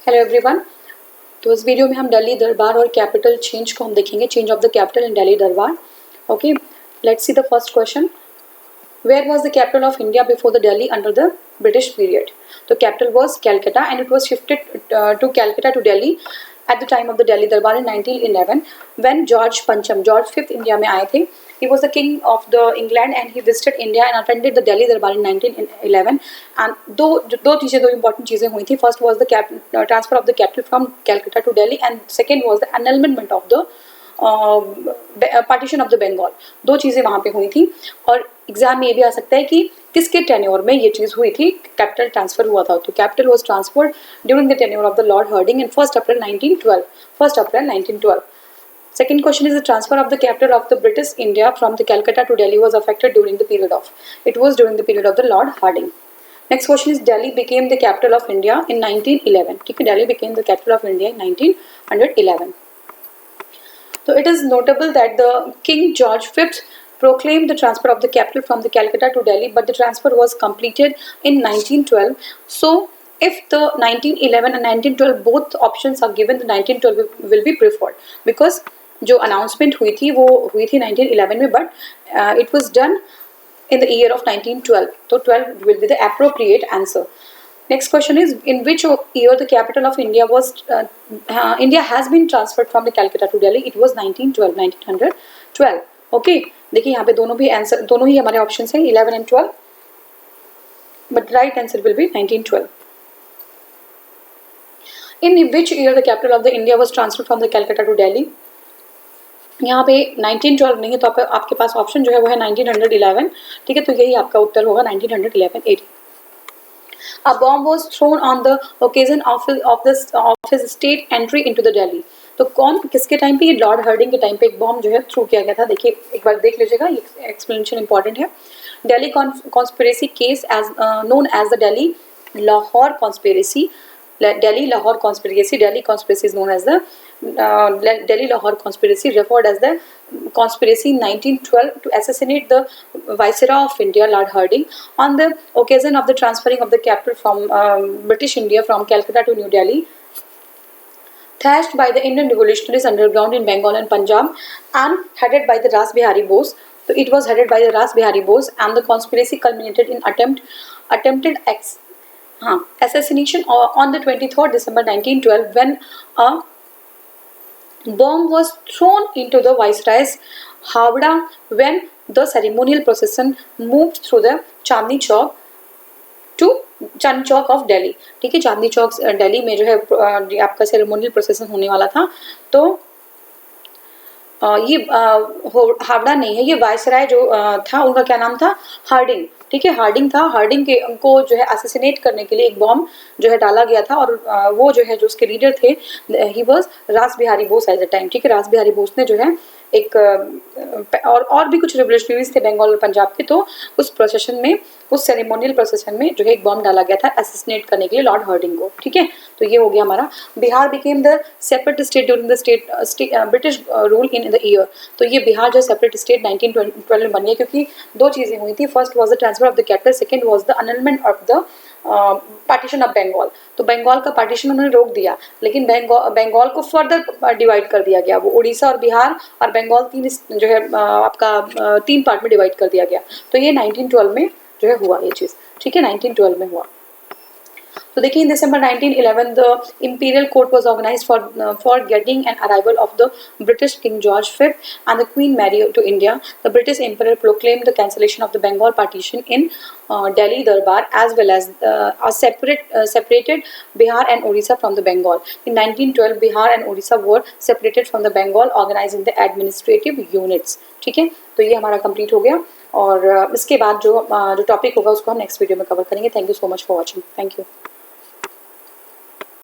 Hello everyone. तो इस video में हम दिल्ली दरबार और कैपिटल चेंज को हम देखेंगे, change of the capital in Delhi Durbar. Okay, let's see the first question. Where was the capital of India before the Delhi under the British period? The capital was Calcutta and it was shifted to Calcutta to Delhi at the time of the Delhi Darbar in 1911 when George Pancham, George V India में आए थे. He was the king of the England and he visited India and attended the Delhi Darbar in 1911. And दो important चीज़ें हुई थी. First was the transfer of the capital from Calcutta to Delhi and second was the annulment of the partition of the Bengal. दो चीज़ें वहाँ पे हुई थी और एग्जाम में ये भी आ सकता है कि किसके टेन्योर में ये चीज़ हुई थी, कैपिटल ट्रांसफर हुआ था. तो capital was transferred during the tenure of the Lord herding in 1 April 1912. Second question is the transfer of the capital of the British India from the Calcutta to Delhi was affected during the period of. It was during the period of the Lord Harding. Next question is Delhi became the capital of India in 1911. ठीक है, Delhi became the capital of India in 1911. So it is notable that the King George V proclaimed the transfer of the capital from the Calcutta to Delhi, but the transfer was completed in 1912. So if the 1911 and 1912 both options are given, the 1912 will be preferred because जो announcement हुई थी वो हुई थी 1911 में, but it was done in the year of 1912. So 12 will be the appropriate answer. Next question is in which year the capital of India was India has been transferred from the Calcutta to Delhi. It was 1912. Okay, देखिए यहाँ पे दोनों ही हमारे options हैं 11 and 12, but right answer will be 1912. In which year the capital of the India was transferred from the Calcutta to Delhi? यहाँ पे 1912 नहीं है, तो आपके पास ऑप्शन जो है वो है 1911. ठीक है, तो यही आपका उत्तर होगा 1911 AD. A bomb was thrown on the occasion of his state entry into the Delhi. तो कौन किसके टाइम पे? ये लॉर्ड हर्डिंग के टाइम पे एक बॉम्ब जो है थ्रू किया गया था. देखिए एक बार देख लीजिएगा, ये एक्सप्लेनेशन इंपॉर्टेंट है. Delhi conspiracy case as known as the Delhi Lahore conspiracy. Delhi Lahore conspiracy. Delhi conspiracy is known as the Delhi Lahore conspiracy, referred as the conspiracy in 1912 to assassinate the Viceroy of India, Lord Harding, on the occasion of the transferring of the capital from British India from Calcutta to New Delhi. Thrashed by the Indian revolutionaries underground in Bengal and Punjab and headed by the Ras Bihari Bose. So it was headed by the Ras Bihari Bose and the conspiracy culminated in attempted assassination on the 23rd December 1912 when a bomb was thrown into the Viceroy's Howrah when the ceremonial procession moved through the Chandni Chowk to Chandni Chowk of Delhi. ठीक है, चांदनी चौक दिल्ली में जो है आपका ceremonial प्रोसेसन होने वाला था. तो ये हावड़ा नहीं है, ये वायसराय जो था उनका क्या नाम था? हार्डिंग. ठीक है, हार्डिंग था. हार्डिंग के को जो है असैसिनेट करने के लिए एक बॉम्ब जो है डाला गया था और वो जो है जो उसके लीडर थे ही वाज रास Bihari Bose at the time. ठीक है, रास बिहारी बोस ने जो है एक और भी कुछ रिवोल्यूशनरीज थे बंगाल और पंजाब के, तो उस प्रोसेशन में, उस सेरेमोनियल प्रोसेशन में जो है एक बॉम्ब डाला गया था असैसिनेट करने के लिए लॉर्ड हर्डिंग को. ठीक है, तो ये हो गया हमारा. Bihar became the separate state during the British rule in the year. तो ये बिहार जो सेपरेट स्टेट 1912 में बन गया क्योंकि दो चीज़ें हुई थी. First was the transfer of the capital, second was the annulment of the partition of Bengal. तो बंगाल का पार्टीशन उन्होंने रोक दिया, लेकिन बंगाल को फर्दर डिवाइड कर दिया गया. वो उड़ीसा और बिहार और बंगाल तीन जो है आपका 3 पार्ट में डिवाइड कर दिया गया. तो ये 1912 में जो है हुआ ये चीज़. ठीक है, 1912 में हुआ. तो देखिए in December 1911 the imperial court was organized for getting an arrival of the British King George V and the Queen Mary to India. The British Emperor proclaimed the cancellation of the Bengal partition in Delhi Darbar as well as separated Bihar and Orissa from the Bengal. In 1912 Bihar and Orissa were separated from the Bengal, organizing the administrative units. ठीक है, तो ये हमारा complete हो गया और इसके बाद जो टॉपिक होगा उसको हम नेक्स्ट वीडियो में कवर करेंगे. Thank you so much for watching. Thank you.